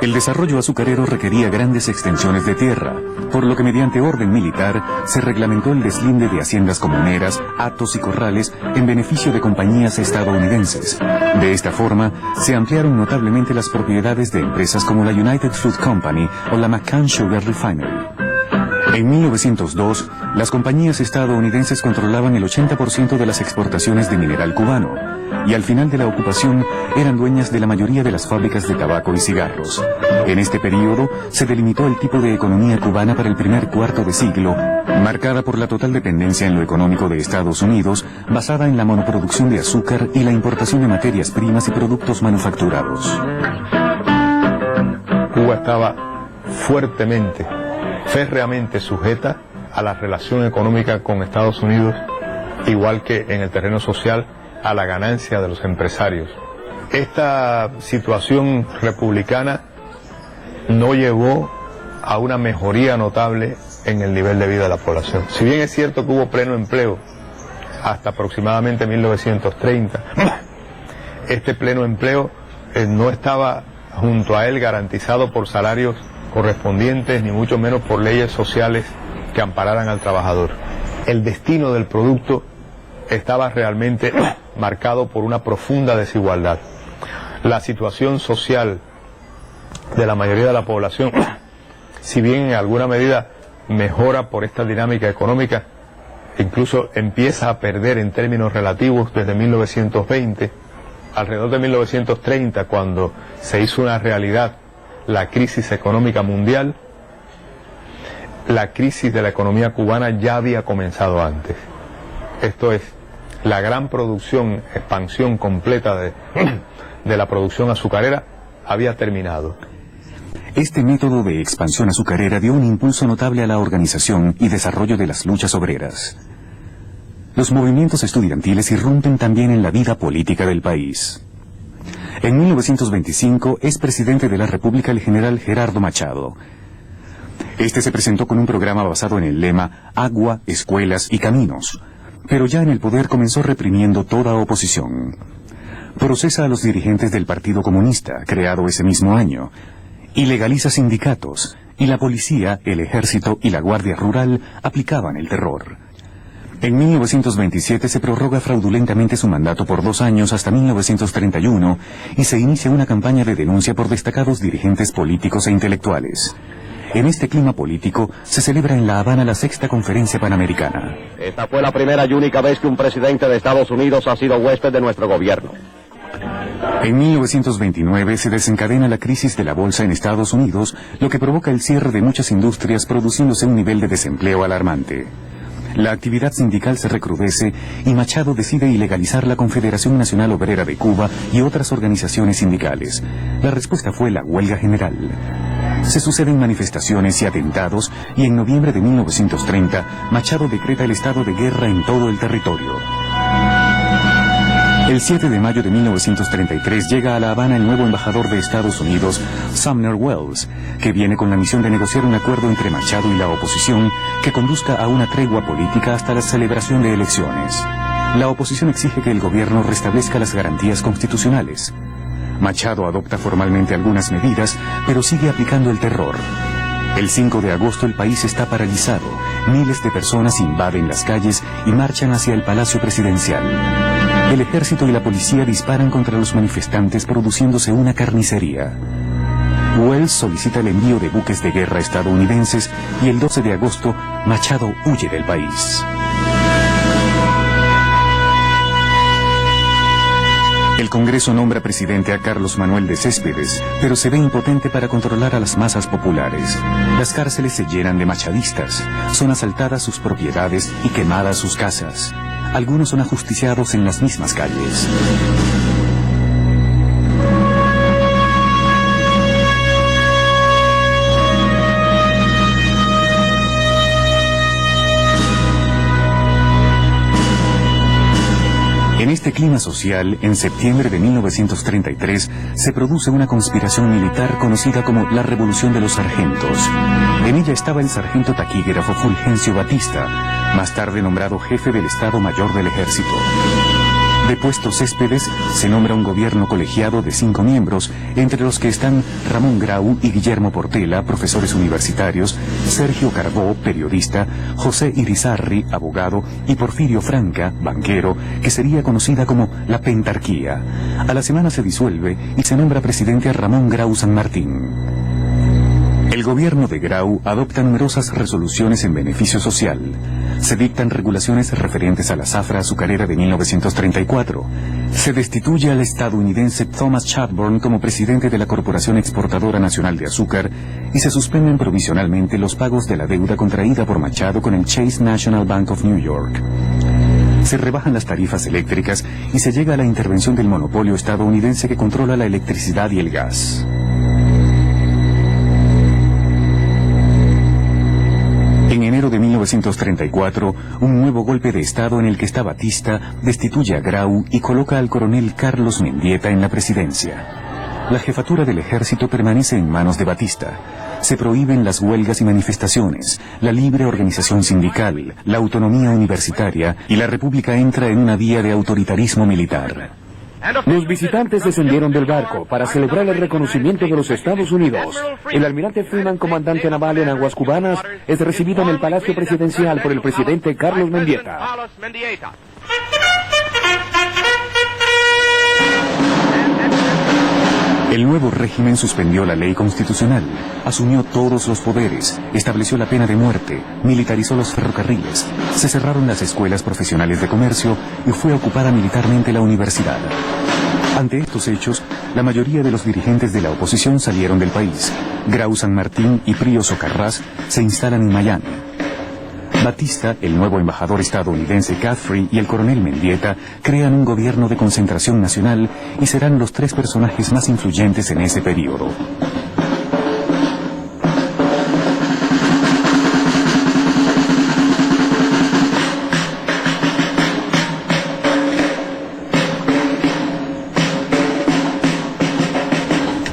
El desarrollo azucarero requería grandes extensiones de tierra, por lo que mediante orden militar se reglamentó el deslinde de haciendas comuneras, hatos y corrales en beneficio de compañías estadounidenses. De esta forma, se ampliaron notablemente las propiedades de empresas como la United Fruit Company o la McCann Sugar Refinery. En 1902, las compañías estadounidenses controlaban el 80% de las exportaciones de mineral cubano, y al final de la ocupación eran dueñas de la mayoría de las fábricas de tabaco y cigarros. En este periodo se delimitó el tipo de economía cubana para el primer cuarto de siglo, marcada por la total dependencia en lo económico de Estados Unidos, basada en la monoproducción de azúcar y la importación de materias primas y productos manufacturados. Cuba estaba fuertemente, férreamente sujeta a la relación económica con Estados Unidos, igual que en el terreno social, a la ganancia de los empresarios. Esta situación republicana no llevó a una mejoría notable en el nivel de vida de la población. Si bien es cierto que hubo pleno empleo hasta aproximadamente 1930, este pleno empleo no estaba junto a él garantizado por salarios correspondientes, ni mucho menos por leyes sociales que ampararan al trabajador. El destino del producto estaba realmente marcado por una profunda desigualdad. La situación social de la mayoría de la población, si bien en alguna medida mejora por esta dinámica económica, incluso empieza a perder en términos relativos desde 1920, alrededor de 1930, cuando se hizo una realidad la crisis económica mundial, la crisis de la economía cubana ya había comenzado antes. Esto es, la gran producción, expansión completa de la producción azucarera había terminado. Este método de expansión azucarera dio un impulso notable a la organización y desarrollo de las luchas obreras. Los movimientos estudiantiles irrumpen también en la vida política del país. En 1925 es presidente de la República el general Gerardo Machado. Este se presentó con un programa basado en el lema Agua, Escuelas y Caminos, pero ya en el poder comenzó reprimiendo toda oposición. Procesa a los dirigentes del Partido Comunista, creado ese mismo año, y legaliza sindicatos, y la policía, el ejército y la Guardia Rural aplicaban el terror. En 1927 se prorroga fraudulentamente su mandato por 2 años hasta 1931 y se inicia una campaña de denuncia por destacados dirigentes políticos e intelectuales. En este clima político se celebra en La Habana la 6ª Conferencia Panamericana. Esta fue la primera y única vez que un presidente de Estados Unidos ha sido huésped de nuestro gobierno. En 1929 se desencadena la crisis de la bolsa en Estados Unidos, lo que provoca el cierre de muchas industrias, produciéndose un nivel de desempleo alarmante. La actividad sindical se recrudece y Machado decide ilegalizar la Confederación Nacional Obrera de Cuba y otras organizaciones sindicales. La respuesta fue la huelga general. Se suceden manifestaciones y atentados y en noviembre de 1930 Machado decreta el estado de guerra en todo el territorio. El 7 de mayo de 1933 llega a La Habana el nuevo embajador de Estados Unidos, Sumner Welles, que viene con la misión de negociar un acuerdo entre Machado y la oposición que conduzca a una tregua política hasta la celebración de elecciones. La oposición exige que el gobierno restablezca las garantías constitucionales. Machado adopta formalmente algunas medidas, pero sigue aplicando el terror. El 5 de agosto el país está paralizado. Miles de personas invaden las calles y marchan hacia el Palacio Presidencial. El ejército y la policía disparan contra los manifestantes, produciéndose una carnicería. Welles solicita el envío de buques de guerra estadounidenses y el 12 de agosto Machado huye del país. El Congreso nombra presidente a Carlos Manuel de Céspedes, pero se ve impotente para controlar a las masas populares. Las cárceles se llenan de machadistas, son asaltadas sus propiedades y quemadas sus casas. Algunos son ajusticiados en las mismas calles. En este clima social, en septiembre de 1933, se produce una conspiración militar conocida como la Revolución de los Sargentos. En ella estaba el sargento taquígrafo Fulgencio Batista, más tarde nombrado jefe del Estado Mayor del Ejército. Depuesto Céspedes, se nombra un gobierno colegiado de 5 miembros, entre los que están Ramón Grau y Guillermo Portela, profesores universitarios, Sergio Carbó, periodista, José Irizarry, abogado, y Porfirio Franca, banquero, que sería conocida como la Pentarquía. A la semana se disuelve y se nombra presidente a Ramón Grau San Martín. El gobierno de Grau adopta numerosas resoluciones en beneficio social. Se dictan regulaciones referentes a la zafra azucarera de 1934. Se destituye al estadounidense Thomas Chadbourne como presidente de la Corporación Exportadora Nacional de Azúcar y se suspenden provisionalmente los pagos de la deuda contraída por Machado con el Chase National Bank of New York. Se rebajan las tarifas eléctricas y se llega a la intervención del monopolio estadounidense que controla la electricidad y el gas. En enero de 1934, un nuevo golpe de Estado en el que está Batista destituye a Grau y coloca al coronel Carlos Mendieta en la presidencia. La jefatura del ejército permanece en manos de Batista. Se prohíben las huelgas y manifestaciones, la libre organización sindical, la autonomía universitaria y la república entra en una vía de autoritarismo militar. Los visitantes descendieron del barco para celebrar el reconocimiento de los Estados Unidos. El almirante Freeman, comandante naval en aguas cubanas, es recibido en el Palacio Presidencial por el presidente Carlos Mendieta. El nuevo régimen suspendió la ley constitucional, asumió todos los poderes, estableció la pena de muerte, militarizó los ferrocarriles, se cerraron las escuelas profesionales de comercio y fue ocupada militarmente la universidad. Ante estos hechos, la mayoría de los dirigentes de la oposición salieron del país. Grau San Martín y Pío Socarrás se instalan en Miami. Batista, el nuevo embajador estadounidense Caffrey y el coronel Mendieta crean un gobierno de concentración nacional y serán los 3 personajes más influyentes en ese periodo.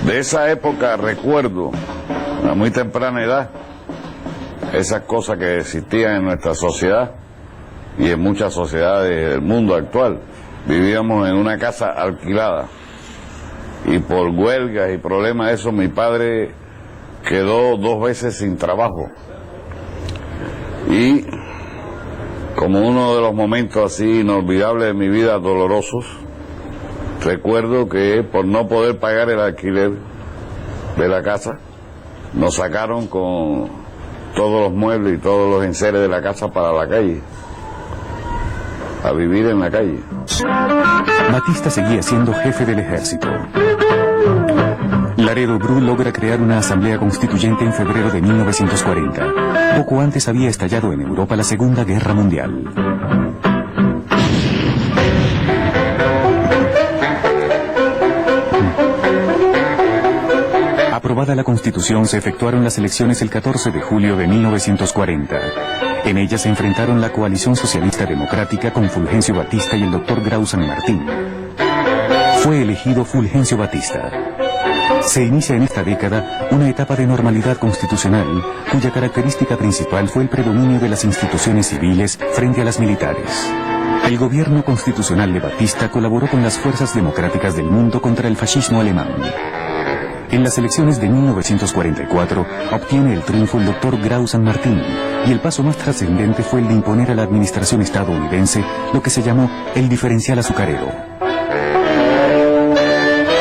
De esa época recuerdo, a muy temprana edad, esas cosas que existían en nuestra sociedad y en muchas sociedades del mundo actual. Vivíamos en una casa alquilada y por huelgas y problemas de eso mi padre quedó 2 veces sin trabajo. Y como uno de los momentos así inolvidables de mi vida, dolorosos, recuerdo que por no poder pagar el alquiler de la casa, nos sacaron con todos los muebles y todos los enseres de la casa para la calle, a vivir en la calle. Batista seguía siendo jefe del ejército. Laredo Bru logra crear una asamblea constituyente en febrero de 1940. Poco antes había estallado en Europa la Segunda Guerra Mundial. Aprobada la Constitución, se efectuaron las elecciones el 14 de julio de 1940. En ellas se enfrentaron la coalición socialista democrática con Fulgencio Batista y el doctor Grau San Martín. Fue elegido Fulgencio Batista. Se inicia en esta década una etapa de normalidad constitucional, cuya característica principal fue el predominio de las instituciones civiles frente a las militares. El gobierno constitucional de Batista colaboró con las fuerzas democráticas del mundo contra el fascismo alemán. En las elecciones de 1944 obtiene el triunfo el doctor Grau San Martín, y el paso más trascendente fue el de imponer a la administración estadounidense lo que se llamó el diferencial azucarero.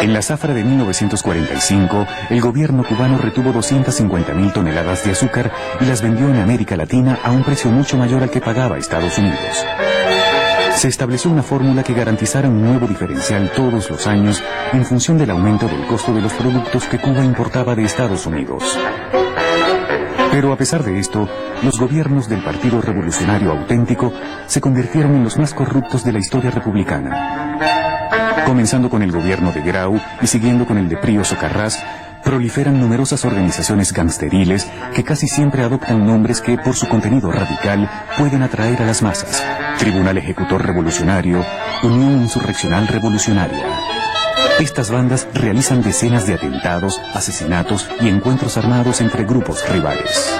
En la zafra de 1945, el gobierno cubano retuvo 250.000 toneladas de azúcar y las vendió en América Latina a un precio mucho mayor al que pagaba Estados Unidos. Se estableció una fórmula que garantizara un nuevo diferencial todos los años en función del aumento del costo de los productos que Cuba importaba de Estados Unidos. Pero a pesar de esto, los gobiernos del Partido Revolucionario Auténtico se convirtieron en los más corruptos de la historia republicana. Comenzando con el gobierno de Grau y siguiendo con el de Pío Socarrás, proliferan numerosas organizaciones gangsteriles que casi siempre adoptan nombres que, por su contenido radical, pueden atraer a las masas. Tribunal Ejecutor Revolucionario, Unión Insurreccional Revolucionaria. Estas bandas realizan decenas de atentados, asesinatos y encuentros armados entre grupos rivales.